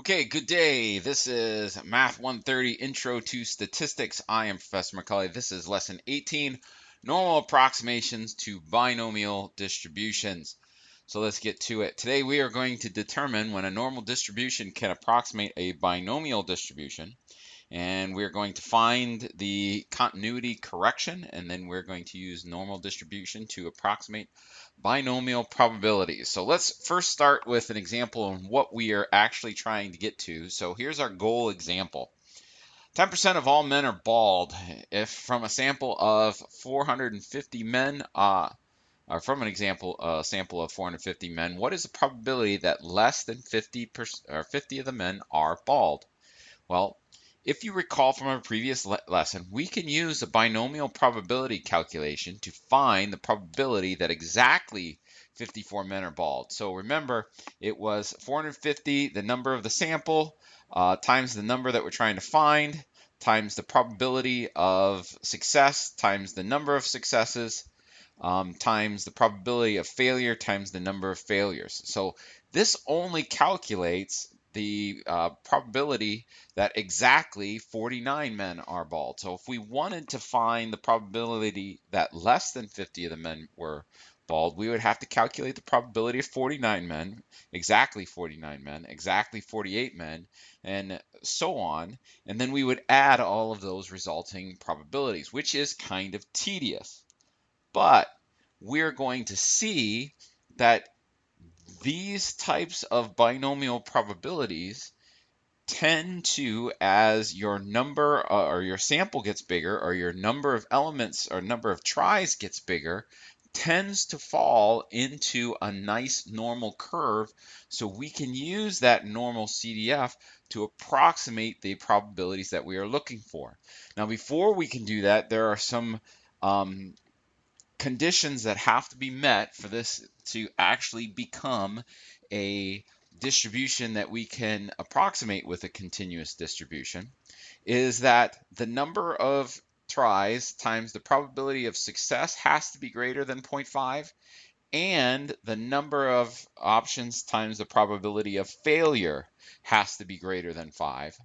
Okay, good day. This is Math 130 Intro to Statistics. I am Professor McCully. This is Lesson 18, Normal Approximations to Binomial Distributions. So let's get to it. Today we are going to determine when a normal distribution can approximate a binomial distribution. And we're going to find the continuity correction, and then we're going to use normal distribution to approximate binomial probabilities. So let's first start with an example of what we are actually trying to get to. So here's our goal example. 10% of all men are bald. If from a sample of 450 men, or from an example, sample of 450 men, what is the probability that less than 50% or 50 of the men are bald? Well, if you recall from our previous lesson, we can use a binomial probability calculation to find the probability that exactly 54 men are bald. So remember, it was 450, the number of the sample, times the number that we're trying to find, times the probability of success, times the number of successes, times the probability of failure, times the number of failures. So this only calculates the probability that exactly 49 men are bald. So if we wanted to find the probability that less than 50 of the men were bald, we would have to calculate the probability of 49 men, exactly 49 men, exactly 48 men, and so on. And then we would add all of those resulting probabilities, which is kind of tedious. But we're going to see that these types of binomial probabilities tend to, as your number or your sample gets bigger, or your number of elements or number of tries gets bigger, tends to fall into a nice normal curve. So we can use that normal CDF to approximate the probabilities that we are looking for. Now, before we can do that, there are some conditions that have to be met for this to actually become a distribution that we can approximate with a continuous distribution, is that the number of tries times the probability of success has to be greater than 0.5, and the number of options times the probability of failure has to be greater than 5.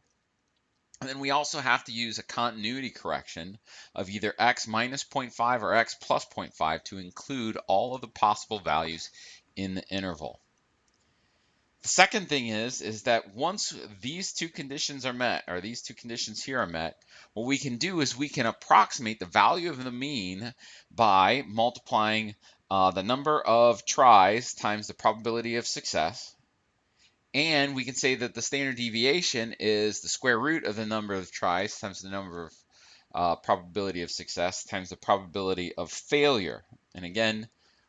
And then we also have to use a continuity correction of either x minus 0.5 or x plus 0.5 to include all of the possible values in the interval. The second thing is that once these two conditions are met, or these two conditions here are met, what we can do is we can approximate the value of the mean by multiplying the number of tries times the probability of success. And we can say that the standard deviation is the square root of the number of tries times the number of probability of success times the probability of failure. And again,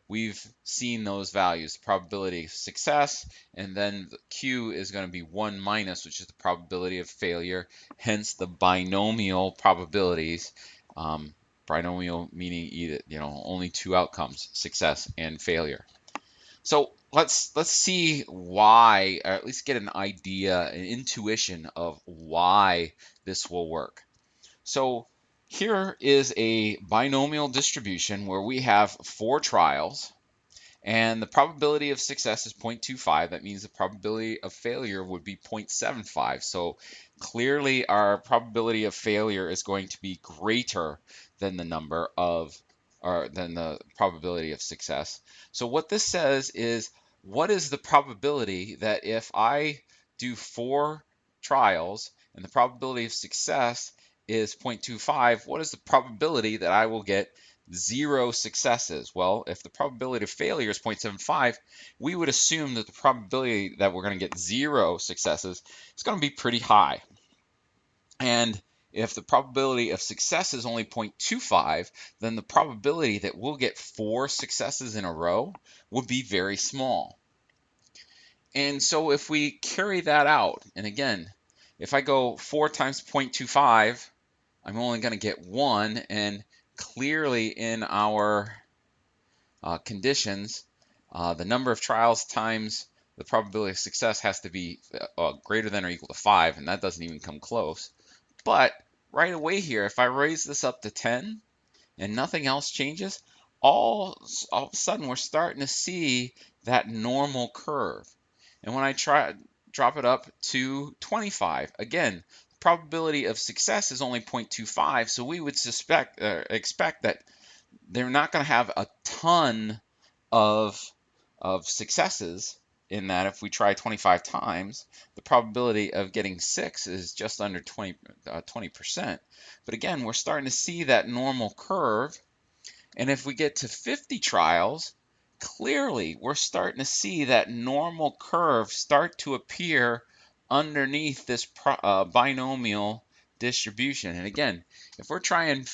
we've seen those values, the probability of success, and then the Q is going to be 1 minus, which is the probability of failure, hence the binomial probabilities. Binomial meaning either, only two outcomes, success and failure. So let's see why, or at least get an idea, an intuition of why this will work. So here is a binomial distribution where we have 4 trials, and the probability of success is 0.25. That means the probability of failure would be 0.75. So clearly our probability of failure is going to be greater than the number of, or than the probability of success. So what this says is, what is the probability that if I do 4 trials and the probability of success is 0.25, what is the probability that I will get 0 successes? Well, if the probability of failure is 0.75, we would assume that the probability that we're going to get 0 successes is going to be pretty high. And if the probability of success is only 0.25, then the probability that we'll get 4 successes in a row would be very small. And so if we carry that out, and again, if I go 4 times 0.25, I'm only going to get 1, and clearly in our conditions, the number of trials times the probability of success has to be greater than or equal to 5, and that doesn't even come close. But right away here, if I raise this up to 10 and nothing else changes, all of a sudden we're starting to see that normal curve. And when I try drop it up to 25. Again, probability of success is only 0.25, so we would expect that they're not going to have a ton of successes, in that if we try 25 times, the probability of getting 6 is just under 20%. But again, we're starting to see that normal curve. And if we get to 50 trials, clearly we're starting to see that normal curve start to appear underneath this binomial distribution. And again, if we're trying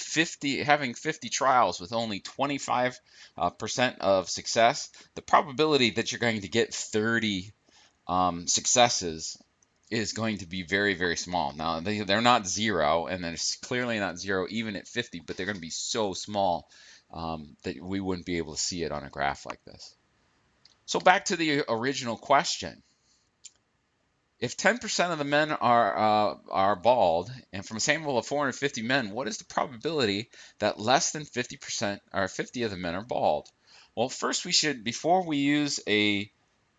having 50 trials with only 25% of success, the probability that you're going to get 30 successes is going to be very, very small. Now, they're not zero, and they're clearly not zero even at 50, but they're going to be so small that we wouldn't be able to see it on a graph like this. So back to the original question. If 10% of the men are bald, and from a sample of 450 men, what is the probability that less than 50% or 50 of the men are bald? Well, first we should, before we use a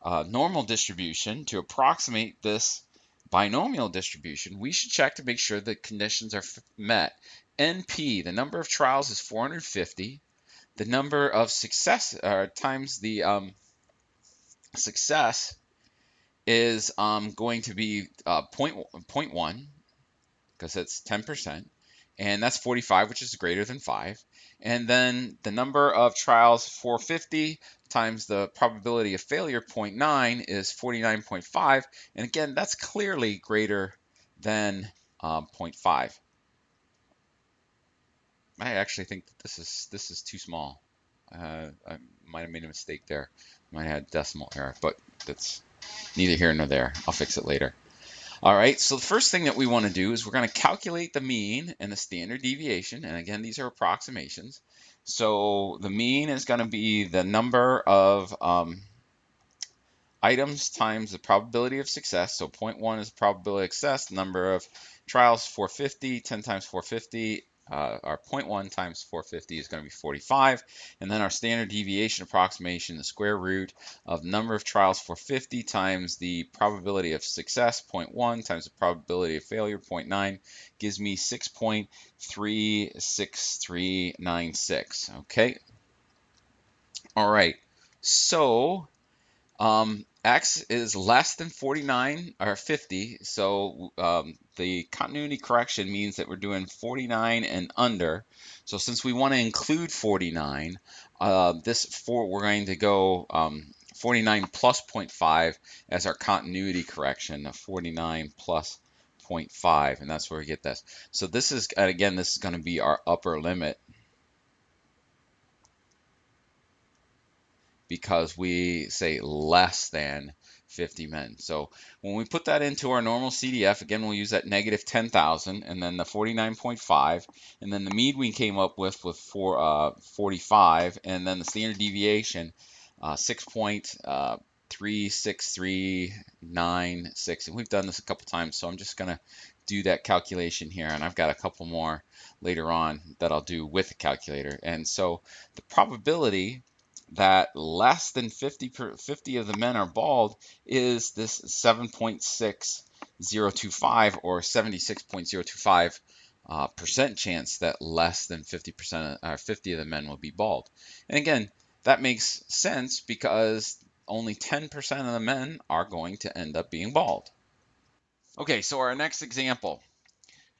normal distribution to approximate this binomial distribution, we should check to make sure the conditions are met. NP, the number of trials, is 450. The number of success times the success is going to be 0.1, because it's 10%, and that's 45, which is greater than 5. And then the number of trials, 450, times the probability of failure, 0.9, is 49.5. And again, that's clearly greater than 0.5. I actually think that this is too small. I might have made a mistake there. Might have had decimal error, but that's neither here nor there. I'll fix it later. All right, so the first thing that we want to do is we're going to calculate the mean and the standard deviation. And again, these are approximations. So the mean is going to be the number of items times the probability of success. So 0.1 is the probability of success. Number of trials, 450. 10 times 450, or 0.1 times 450 is going to be 45. And then our standard deviation approximation, the square root of number of trials, 450, times the probability of success, 0.1, times the probability of failure, 0.9, gives me 6.36396. Okay. All right. So X is less than 49 or 50, so the continuity correction means that we're doing 49 and under. So since we want to include 49, we're going to go 49 plus 0.5 as our continuity correction of 49 plus 0.5, and that's where we get this. So this is, again, this is going to be our upper limit, because we say less than 50 men. So when we put that into our normal CDF, again, we'll use that negative 10,000 and then the 49.5, and then the mean we came up with 45, and then the standard deviation 6.36396. And we've done this a couple times, so I'm just going to do that calculation here, and I've got a couple more later on that I'll do with the calculator. And so the probability that less than 50 of the men are bald is this 7.6025, or 76.025 percent chance that less than 50% or 50 of the men will be bald. And again, that makes sense because only 10% of the men are going to end up being bald. Okay, so our next example.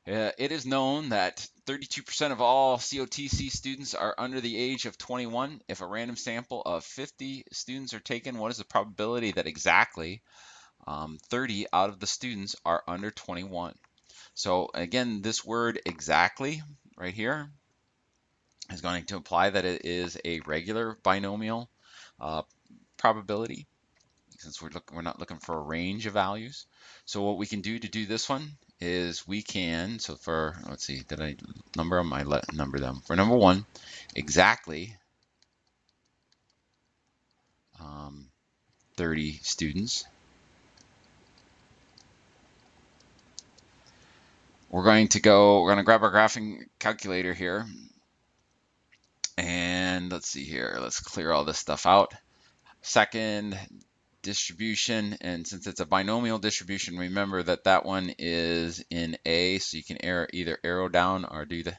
It is known that 32% of all COTC students are under the age of 21. If a random sample of 50 students are taken, what is the probability that exactly 30 out of the students are under 21? So again, this word exactly right here is going to imply that it is a regular binomial probability, since we're not looking for a range of values. So what we can do to do this one is we can, so for, let's see, did I number them? I number them. For number one, exactly 30 students. We're going to grab our graphing calculator here. And let's see here, let's clear all this stuff out. Second distribution, and since it's a binomial distribution, remember that that one is in A, so you can either arrow down or do the.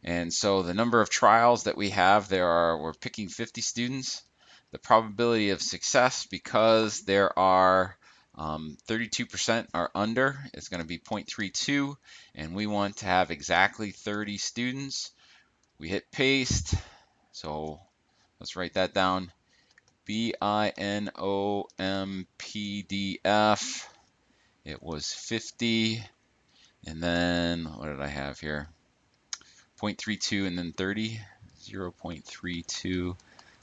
And so the number of trials that we have, we're picking 50 students. The probability of success, because there are 32% are under, is going to be 0.32, and we want to have exactly 30 students. We hit paste, so let's write that down. BINOMPDF. It was 50, and then what did I have here? 0.32 and then 30. 0.32,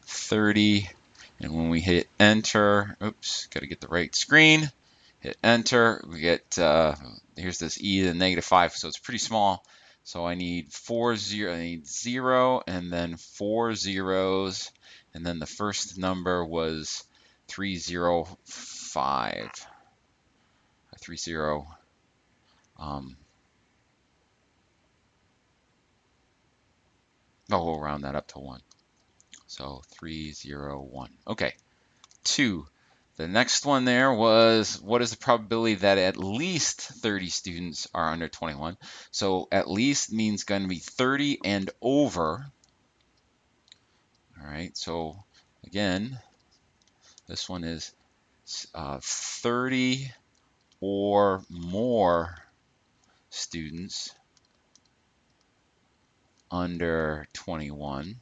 30. And when we hit enter, oops, got to get the right screen. Hit enter, we get, here's this e to the -5, so it's pretty small. So I need 0 and then 4 zeros. And then the first number was 305. 30. We'll round that up to 1. So 301. Okay. 2. The next one there was, what is the probability that at least 30 students are under 21? So at least means going to be 30 and over. All right, so again, this one is 30 or more students under 21.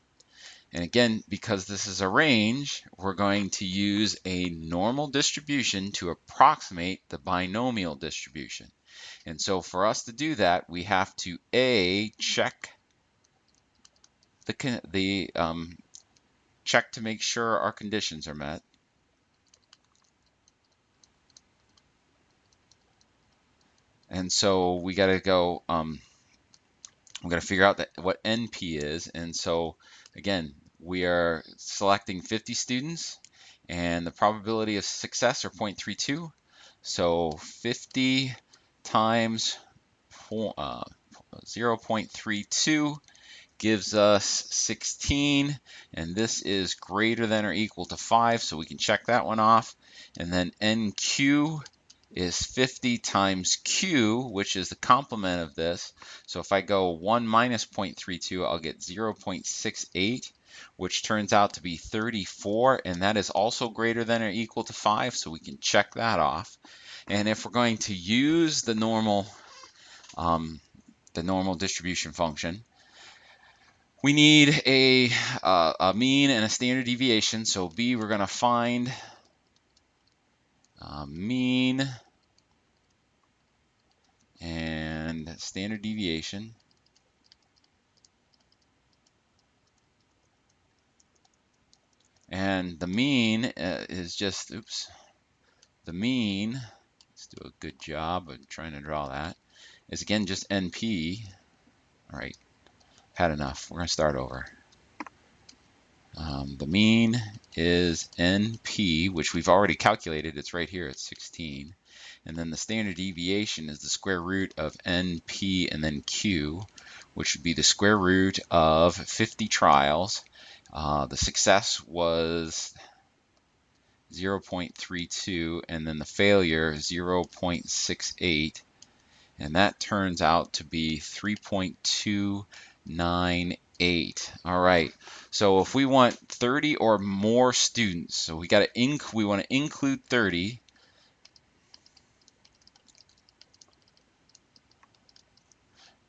And again, because this is a range, we're going to use a normal distribution to approximate the binomial distribution. And so for us to do that, we have to check check to make sure our conditions are met. And so we got to go. We got to figure out what NP is. And so again, we are selecting 50 students, and the probability of success are 0.32. So 50 times 0.32 gives us 16, and this is greater than or equal to 5, so we can check that one off. And then NQ is 50 times Q, which is the complement of this. So if I go 1 minus 0.32, I'll get 0.68, which turns out to be 34, and that is also greater than or equal to 5, so we can check that off. And if we're going to use the normal distribution function, we need a mean and a standard deviation. So B, we're going to find mean and standard deviation. And the mean is just, the mean, let's do a good job of trying to draw that, is again just NP. All right, had enough. We're going to start over. The mean is NP, which we've already calculated. It's right here at 16. And then the standard deviation is the square root of NP and then Q, which would be the square root of 50 trials. The success was 0.32, and then the failure 0.68. And that turns out to be 3.298. All right. So if we want 30 or more students, so we want to include 30.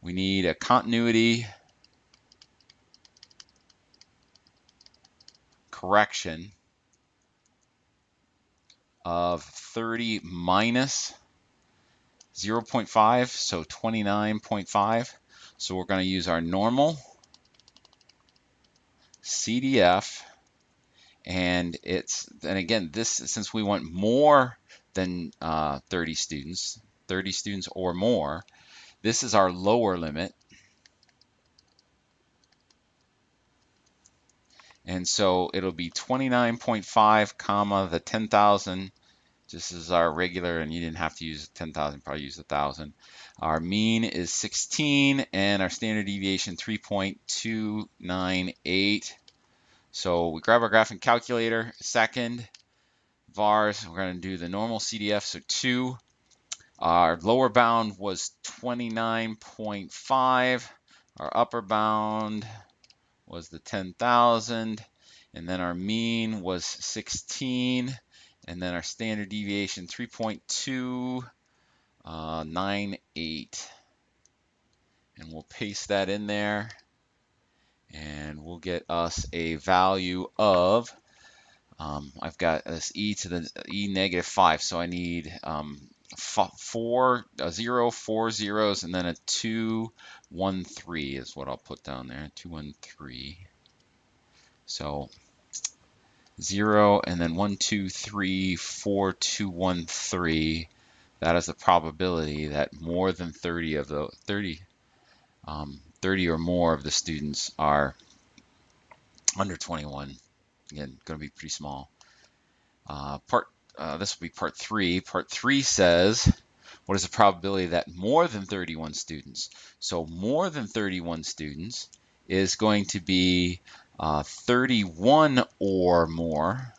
We need a continuity correction of 30 minus 0.5, so 29.5. So we're going to use our normal CDF, and again, this, since we want more than 30 students or more, this is our lower limit. And so it'll be 29.5 comma the 10,000. This is our regular, and you didn't have to use 10,000, probably use 1,000. Our mean is 16, and our standard deviation 3.298. So we grab our graphing calculator. Second, vars. We're going to do the normal CDF, so 2. Our lower bound was 29.5. Our upper bound was the 10,000. And then our mean was 16. And then our standard deviation, 3.298. And we'll paste that in there. And we'll get us a value of, I've got this e to the e negative 5, so I need 4 zeros, and then a 2, 1, 3 is what I'll put down there. 2, 1, 3. So 0, and then 1, 2, 3, 4, 2, 1, 3. That is the probability that more than 30 of the 30 or more of the students are under 21. Again, going to be pretty small. This will be part 3. Part 3 says, what is the probability that more than 31 students? So more than 31 students is going to be 31 or more.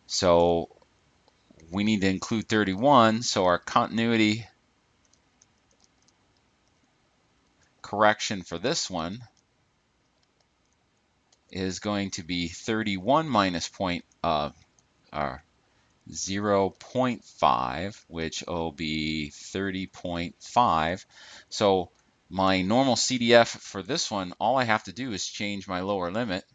So we need to include 31. So our continuity correction for this one is going to be 31 minus 0.5, which will be 30.5. So my normal CDF for this one, all I have to do is change my lower limit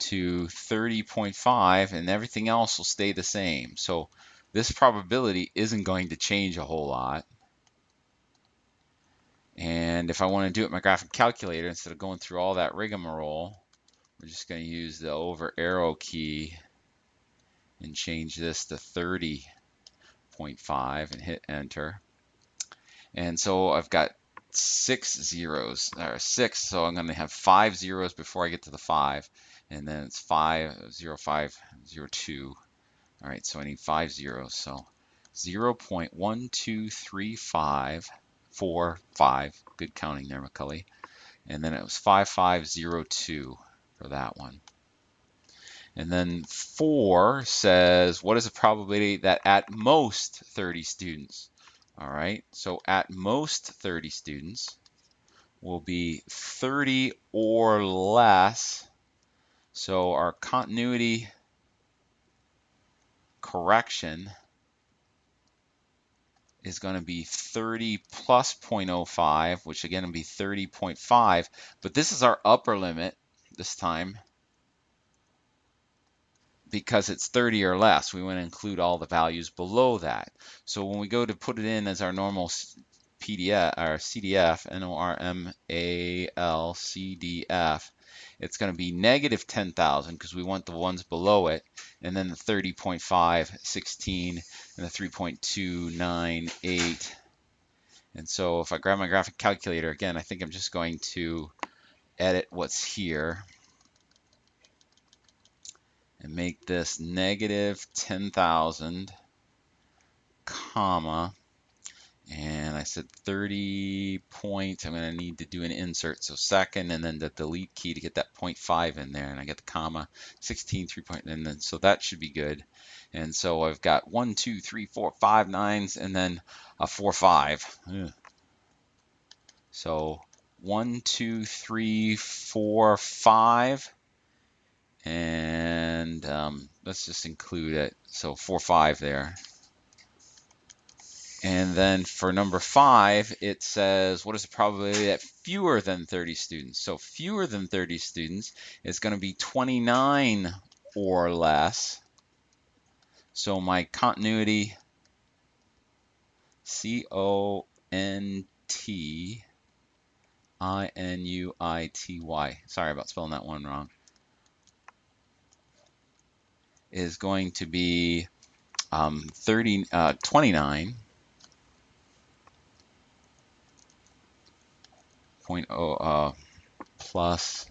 to 30.5, and everything else will stay the same. So this probability isn't going to change a whole lot. And if I want to do it with my graphic calculator, instead of going through all that rigmarole, we're just going to use the over arrow key and change this to 30.5 and hit enter. And so I've got 6 zeros, or 6, so I'm going to have 5 zeros before I get to the 5, and then it's 5, 0, 5, 0, 2. All right, so I need 5 zeros, so 0.123545, good counting there, McCully. And then it was 5502 for that one. And then 4 says, what is the probability that at most 30 students? All right, so at most 30 students will be 30 or less. So our continuity correction is going to be 30 plus 0.05, which again will be 30.5. But this is our upper limit this time, because it's 30 or less. We want to include all the values below that. So when we go to put it in as our normal PDF or CDF, NORMAL CDF, it's going to be negative 10,000 because we want the ones below it, and then the 30.5, 16, and the 3.298. And so if I grab my graphic calculator again, I think I'm just going to edit what's here and make this negative 10,000, comma, and I said 30 point, I'm going to need to do an insert, so second, and then the delete key to get that 0.5 in there, and I get the comma, 16, 3 point, and then so that should be good. And so I've got 1, 2, 3, 4, 5 nines, and then a 4, 5. So 1, 2, 3, 4, 5. And let's just include it. So 4, 5 there. And then for number 5, it says, what is the probability that fewer than 30 students? So fewer than 30 students is going to be 29 or less. So my continuity, CONTINUITY, sorry about spelling that one wrong, is going to be 29. 0.0 plus,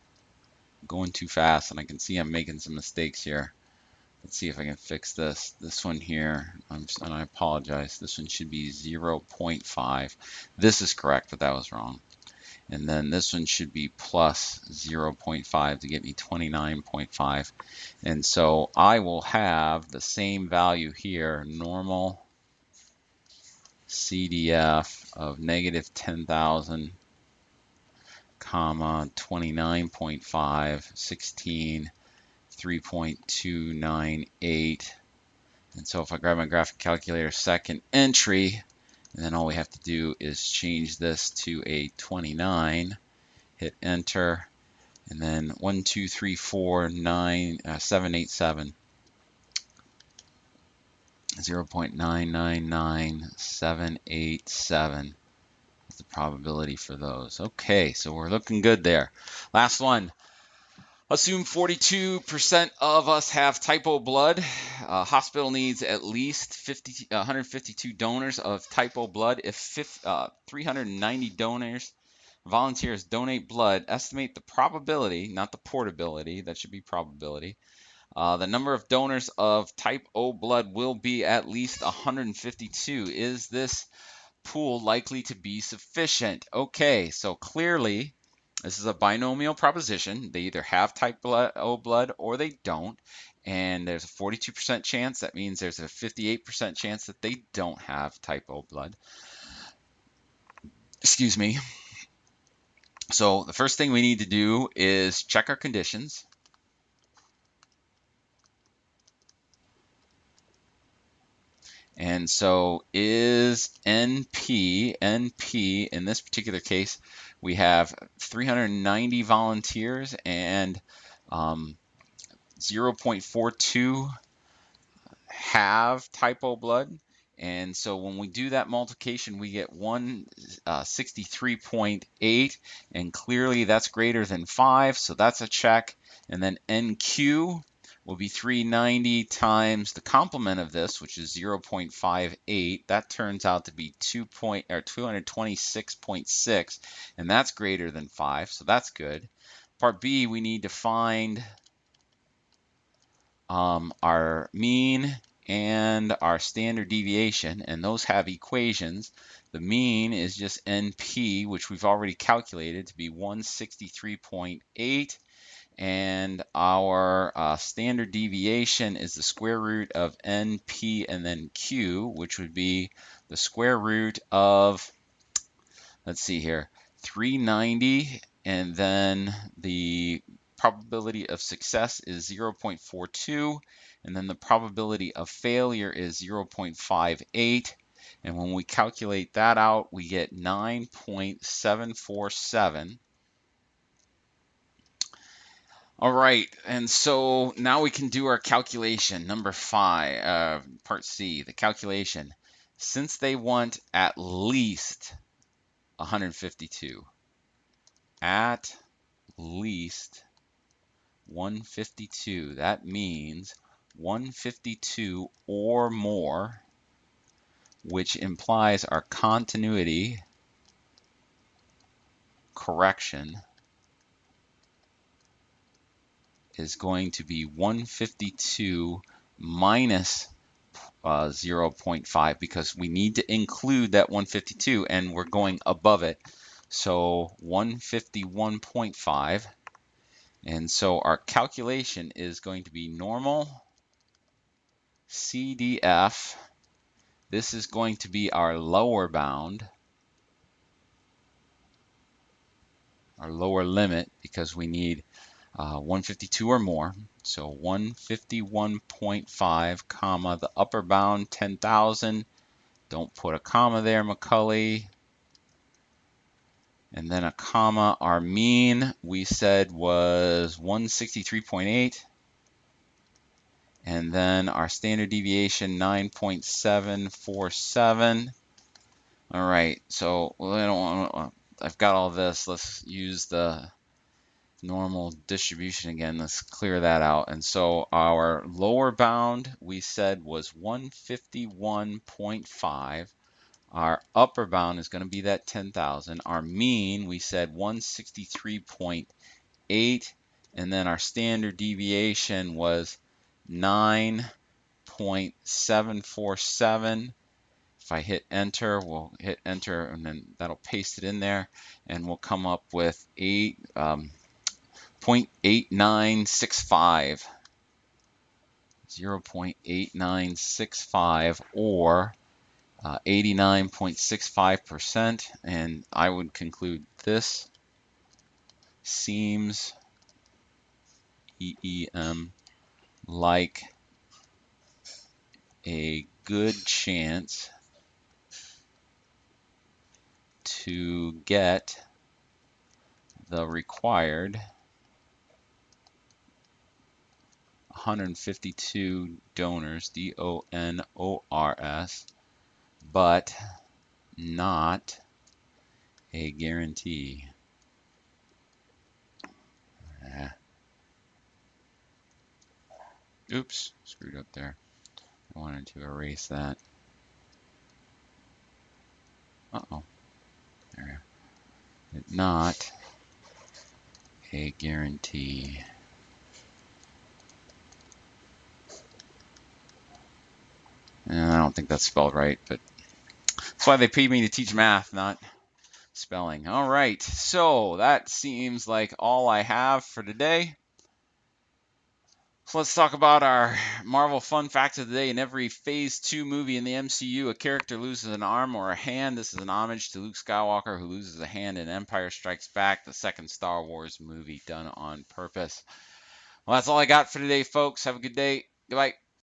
going too fast, and I can see I'm making some mistakes here. Let's see if I can fix this. This one here, and I apologize, this one should be 0.5. This is correct, but that was wrong. And then this one should be plus 0.5 to get me 29.5. And so I will have the same value here, normal CDF of negative 10,000, comma, 29.5, 16, 3.298. And so if I grab my graphic calculator, second entry, and then all we have to do is change this to a 29, hit enter, and then 1, 2, 3, 4, 9, 7, 8, 7. 0.999787 is the probability for those. Okay, so we're looking good there. Last one. Assume 42% of us have type O blood. Hospital needs at least 152 donors of type O blood. If 390 volunteers donate blood, estimate the probability, not the portability, that should be probability. The number of donors of type O blood will be at least 152. Is this pool likely to be sufficient? Okay, so clearly this is a binomial proposition. They either have type O blood or they don't. And there's a 42% chance. That means there's a 58% chance that they don't have type O blood. Excuse me. So the first thing we need to do is check our conditions. And so is NP in this particular case, we have 390 volunteers and 0.42 have type O blood. And so when we do that multiplication, we get 163.8, and clearly that's greater than 5, so that's a check. And then NQ will be 390 times the complement of this, which is 0.58. That turns out to be 226.6, and that's greater than 5, so that's good. Part B, we need to find our mean and our standard deviation, and those have equations. The mean is just NP, which we've already calculated to be 163.8, and our standard deviation is the square root of NP and then Q, which would be the square root of, let's see here, 390, and then the probability of success is 0.42, and then the probability of failure is 0.58. And when we calculate that out, we get 9.747. All right, and so now we can do our calculation. Number 5, part C, the calculation. Since they want at least 152, at least 152. That means 152 or more, which implies our continuity correction is going to be 152 minus 0.5, because we need to include that 152 and we're going above it. So 151.5. And so our calculation is going to be normal CDF. This is going to be our lower bound, our lower limit, because we need 152 or more. So 151.5, comma, the upper bound 10,000. Don't put a comma there, Macaulay. And then a comma. Our mean, we said, was 163.8. And then our standard deviation, 9.747. All right, so I've got all this. Let's use the normal distribution again. Let's clear that out. And so our lower bound, we said, was 151.5. Our upper bound is going to be that 10,000. Our mean, we said 163.8. And then our standard deviation was 9.747 If I hit enter, we'll hit enter, and then that'll paste it in there, and we'll come up with 0.8965. 0.8965, or 89.65%, and I would conclude this seems like a good chance to get the required 152 donors, DONORS, but not a guarantee. Oops, screwed up there. I wanted to erase that. Uh-oh. There. Not a guarantee. And I don't think that's spelled right, but that's why they paid me to teach math, not spelling. All right, so that seems like all I have for today. So let's talk about our Marvel fun fact of the day. In every Phase 2 movie in the MCU, a character loses an arm or a hand. This is an homage to Luke Skywalker, who loses a hand in Empire Strikes Back, the second Star Wars movie done on purpose. Well, that's all I got for today, folks. Have a good day. Goodbye.